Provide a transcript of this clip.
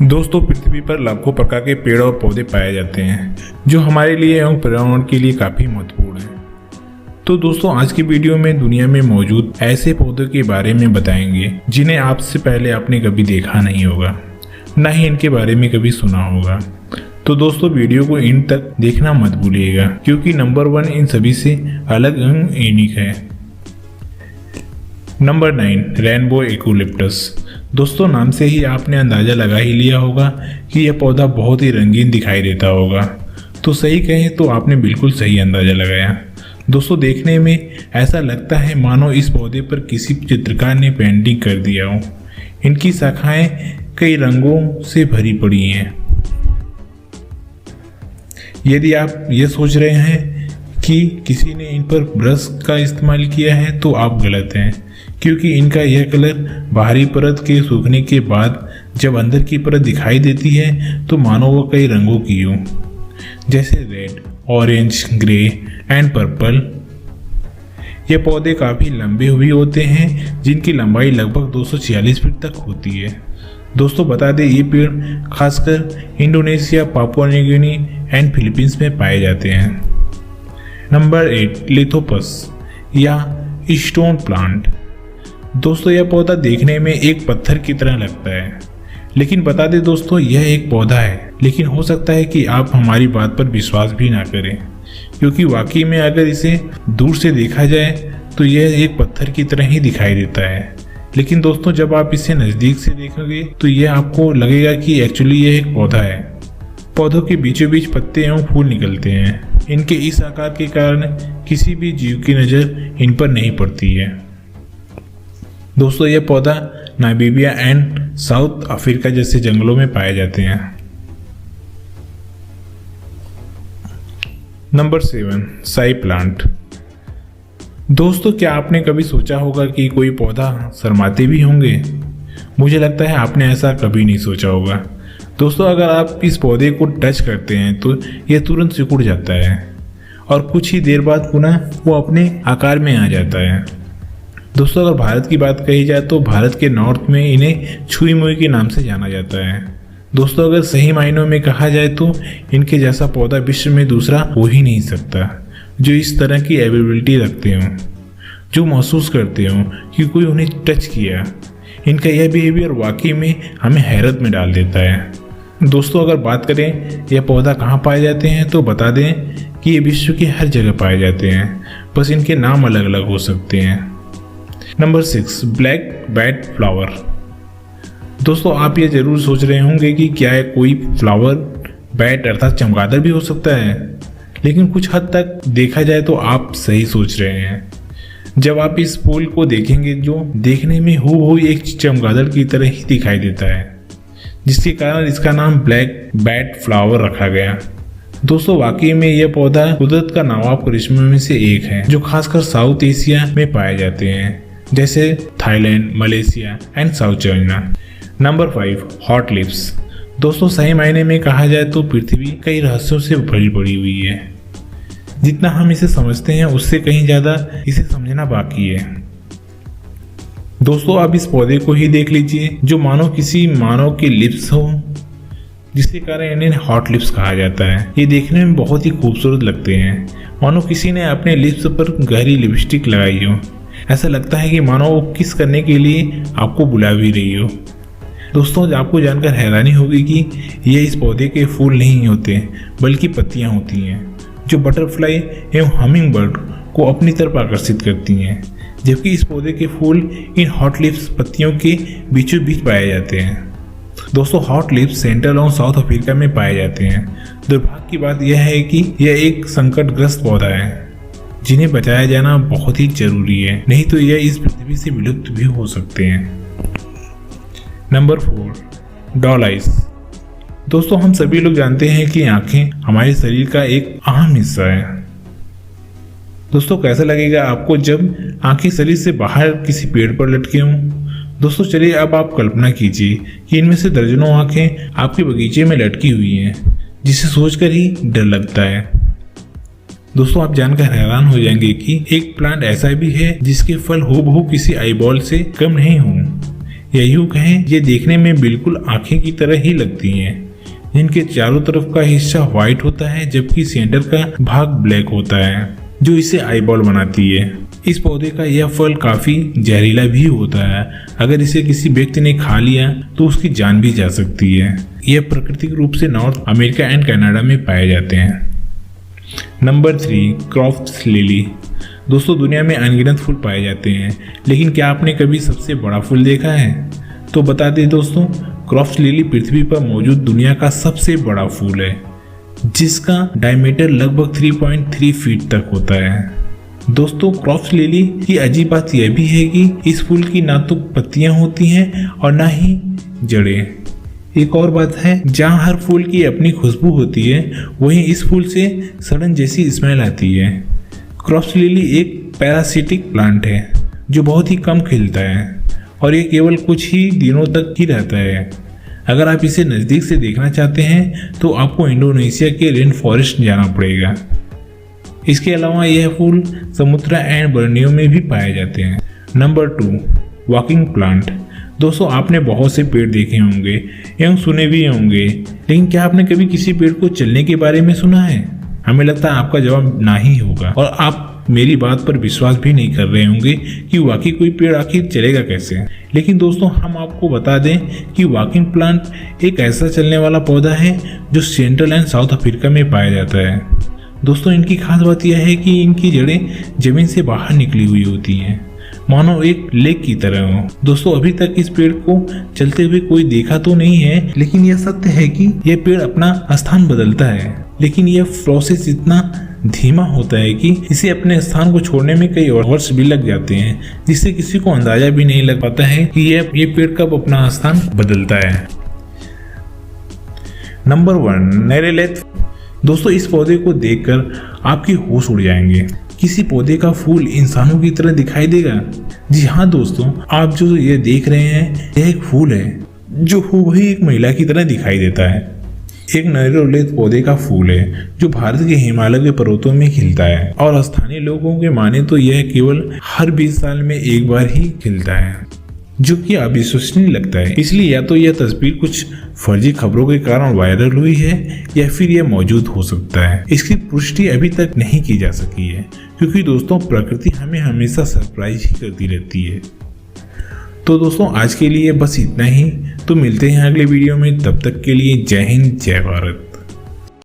दोस्तों, पृथ्वी पर लाखों प्रकार के पेड़ और पौधे पाए जाते हैं जो हमारे लिए एवं पर्यावरण के लिए काफ़ी महत्वपूर्ण हैं। तो दोस्तों, आज की वीडियो में दुनिया में मौजूद ऐसे पौधों के बारे में बताएंगे जिन्हें आपसे पहले आपने कभी देखा नहीं होगा, ना ही इनके बारे में कभी सुना होगा। तो दोस्तों, वीडियो को इन तक देखना मत भूलिएगा, क्योंकि नंबर 1 इन सभी से अलग एवं यूनिक है। Number 9, rainbow eucalyptus. दोस्तों, नाम से ही आपने अंदाज़ा लगा ही लिया होगा कि यह पौधा बहुत ही रंगीन दिखाई देता होगा। तो सही कहें तो आपने बिल्कुल सही अंदाज़ा लगाया। दोस्तों, देखने में ऐसा लगता है मानो इस पौधे पर किसी चित्रकार ने पेंटिंग कर दिया हो। इनकी शाखाएं कई रंगों से भरी पड़ी हैं। यदि आप ये सोच रहे हैं कि किसी ने इन पर ब्रश का इस्तेमाल किया है तो आप गलत हैं, क्योंकि इनका यह कलर बाहरी परत के सूखने के बाद जब अंदर की परत दिखाई देती है तो मानो वो कई रंगों की हो, जैसे red, orange, grey and purple. ये पौधे काफ़ी लंबे भी होते हैं, जिनकी लंबाई लगभग 246 फीट तक होती है। दोस्तों, बता दें ये पेड़ खासकर Indonesia, Papua New Guinea and Philippines में पाए जाते हैं। नंबर 8, लिथोपस या स्टोन प्लांट। दोस्तों, यह पौधा देखने में एक पत्थर की तरह लगता है, लेकिन बता दें दोस्तों, यह एक पौधा है। लेकिन हो सकता है कि आप हमारी बात पर विश्वास भी ना करें, क्योंकि वाकई में अगर इसे दूर से देखा जाए तो यह एक पत्थर की तरह ही दिखाई देता है। लेकिन दोस्तों, जब आप इसे नज़दीक से देखोगे तो यह आपको लगेगा कि एक्चुअली यह एक पौधा है। पौधों के बीचों बीच पत्ते एवं फूल निकलते हैं। इनके इस आकार के कारण किसी भी जीव की नज़र इन पर नहीं पड़ती है। दोस्तों, यह पौधा नामीबिया एंड साउथ अफ्रीका जैसे जंगलों में पाए जाते हैं। Number 7, Sai plant. दोस्तों, क्या आपने कभी सोचा होगा कि कोई पौधा शर्माते भी होंगे? मुझे लगता है आपने ऐसा कभी नहीं सोचा होगा। दोस्तों, अगर आप इस पौधे को टच करते हैं तो यह तुरंत सिकुड़ जाता है और कुछ ही देर बाद पुनः वो अपने आकार में आ जाता है। दोस्तों, अगर भारत की बात कही जाए तो भारत के नॉर्थ में इन्हें छुई मुई के नाम से जाना जाता है। दोस्तों, अगर सही मायनों में कहा जाए तो इनके जैसा पौधा विश्व में दूसरा हो ही नहीं सकता, जो इस तरह की एबिलिटी रखते हों, जो महसूस करते हों कि कोई उन्हें टच किया। इनका यह बिहेवियर वाकई में हमें हैरत में डाल देता है। दोस्तों, अगर बात करें यह पौधा कहाँ पाए जाते हैं तो बता दें कि ये विश्व की हर जगह पाए जाते हैं, बस इनके नाम अलग अलग हो सकते हैं। Number 6, black bat flower. दोस्तों, आप ये जरूर सोच रहे होंगे कि क्या है कोई फ्लावर बैट अर्थात चमगादड़ भी हो सकता है, लेकिन कुछ हद तक देखा जाए तो आप सही सोच रहे हैं। जब आप इस फूल को देखेंगे जो देखने में हूबहू एक चमगादड़ की तरह ही दिखाई देता है, जिसके कारण इसका नाम ब्लैक बैट फ्लावर रखा गया। दोस्तों, वाकई में यह पौधा कुदरत का नवाब करिश्मा में से एक है, जो खासकर साउथ एशिया में पाए जाते हैं, जैसे Thailand, Malaysia and south China. Number 5, hot lips. दोस्तों, सही मायने में कहा जाए तो पृथ्वी कई रहस्यों से भरी पड़ी हुई है। जितना हम इसे समझते हैं उससे कहीं ज़्यादा इसे समझना बाकी है। दोस्तों, आप इस पौधे को ही देख लीजिए, जो मानो किसी मानव के लिप्स हो, जिसके कारण इन्हें हॉट लिप्स कहा जाता है। ये देखने में बहुत ही खूबसूरत लगते हैं, मानो किसी ने अपने लिप्स पर गहरी लिपस्टिक लगाई हो। ऐसा लगता है कि मानो वो किस करने के लिए आपको बुला भी रही हो। दोस्तों, आपको जानकर हैरानी होगी कि ये इस पौधे के फूल नहीं होते, बल्कि पत्तियां होती हैं, जो बटरफ्लाई एवं हमिंग बर्ड को अपनी तरफ आकर्षित करती हैं, जबकि इस पौधे के फूल इन हॉट लिप्स पत्तियों के बीचों बीच पाए जाते हैं। दोस्तों, हॉट लिप्स सेंट्रल और साउथ अफ्रीका में पाए जाते हैं। दुर्भाग्य की बात यह है कि यह एक संकटग्रस्त पौधा है, जिन्हें बचाया जाना बहुत ही जरूरी है, नहीं तो यह इस पृथ्वी से विलुप्त भी हो सकते हैं। Number 4, doll eyes. दोस्तों, हम सभी लोग जानते हैं कि आंखें हमारे शरीर का एक अहम हिस्सा है। दोस्तों, कैसा लगेगा आपको जब आंखें शरीर से बाहर किसी पेड़ पर लटके हों? दोस्तों, चलिए अब आप कल्पना कीजिए कि इनमें से दर्जनों आंखें आपके बगीचे में लटकी हुई हैं, जिसे सोचकर ही डर लगता है। दोस्तों, आप जानकर हैरान हो जाएंगे कि एक प्लांट ऐसा भी है जिसके फल हूबहू किसी आईबॉल से कम नहीं हों। या यूं कहें ये देखने में बिल्कुल आंखें की तरह ही लगती हैं। इनके चारों तरफ का हिस्सा व्हाइट होता है जबकि सेंटर का भाग ब्लैक होता है जो इसे आईबॉल बनाती है। इस पौधे का यह फल काफी जहरीला भी होता है। अगर इसे किसी व्यक्ति ने खा लिया तो उसकी जान भी जा सकती है। यह प्राकृतिक रूप से नॉर्थ अमेरिका एंड कनाडा में पाए जाते हैं। Number 3, Crofts lily. दोस्तों दुनिया में अनगिनत फूल पाए जाते हैं, लेकिन क्या आपने कभी सबसे बड़ा फूल देखा है? तो बता दें दोस्तों, क्रॉफ्ट्स लिली पृथ्वी पर मौजूद दुनिया का सबसे बड़ा फूल है जिसका डायमीटर लगभग 3.3 फीट तक होता है। दोस्तों क्रॉफ्ट्स लिली की अजीब बात यह भी है कि इस फूल की ना तो पत्तियां होती हैं और ना ही जड़ें। एक और बात है, जहाँ हर फूल की अपनी खुशबू होती है वहीं इस फूल से सड़न जैसी स्मेल आती है। क्रॉफ्ट्स लिली एक पैरासिटिक प्लांट है जो बहुत ही कम खिलता है और ये केवल कुछ ही दिनों तक ही रहता है। अगर आप इसे नज़दीक से देखना चाहते हैं तो आपको इंडोनेशिया के रेन फॉरेस्ट जाना पड़ेगा। इसके अलावा यह फूल समुद्रा एंड बर्नियो में भी पाए जाते हैं। Number 2, walking plant. दोस्तों आपने बहुत से पेड़ देखे होंगे एवं सुने भी होंगे, लेकिन क्या आपने कभी किसी पेड़ को चलने के बारे में सुना है? हमें लगता है आपका जवाब ना ही होगा और आप मेरी बात पर विश्वास भी नहीं कर रहे होंगे कि वाकई कोई पेड़ आखिर चलेगा कैसे। लेकिन दोस्तों हम आपको बता दें कि वॉकिंग प्लांट एक ऐसा चलने वाला पौधा है जो सेंट्रल एंड साउथ अफ्रीका में पाया जाता है। दोस्तों इनकी खास बात यह है कि इनकी जड़ें जमीन से बाहर निकली हुई होती हैं, मानो एक लेक की तरह हो। दोस्तों अभी तक इस पेड़ को चलते हुए कोई देखा तो नहीं है, लेकिन यह सत्य है कि यह पेड़ अपना स्थान बदलता है, लेकिन यह प्रोसेस इतना धीमा होता है कि इसे अपने स्थान को छोड़ने में कई वर्ष भी लग जाते हैं, जिससे किसी को अंदाजा भी नहीं लग पाता है कि ये पेड़ कब अपना स्थान बदलता है। नंबर 1, नेरेलेथ। दोस्तों इस पौधे को देखकर आपके होश उड़ जाएंगे। किसी पौधे का फूल इंसानों की तरह दिखाई देगा? जी हाँ दोस्तों, आप जो ये देख रहे हैं यह एक फूल है जो हूबहू एक महिला की तरह दिखाई देता है। एक नेरेलेथ पौधे का फूल है जो भारत के हिमालय के पर्वतों में खिलता है और स्थानीय लोगों के माने तो यह केवल हर 20 साल में एक बार ही खिलता है, जो कि अविश्वसनीय लगता है। इसलिए या तो यह तस्वीर कुछ फर्जी खबरों के कारण वायरल हुई है या फिर यह मौजूद हो सकता है। इसकी पुष्टि अभी तक नहीं की जा सकी है, क्योंकि दोस्तों प्रकृति हमें हमेशा सरप्राइज ही करती रहती है। तो दोस्तों आज के लिए बस इतना ही। तो मिलते हैं अगले वीडियो में, तब तक के लिए जय हिंद जय भारत।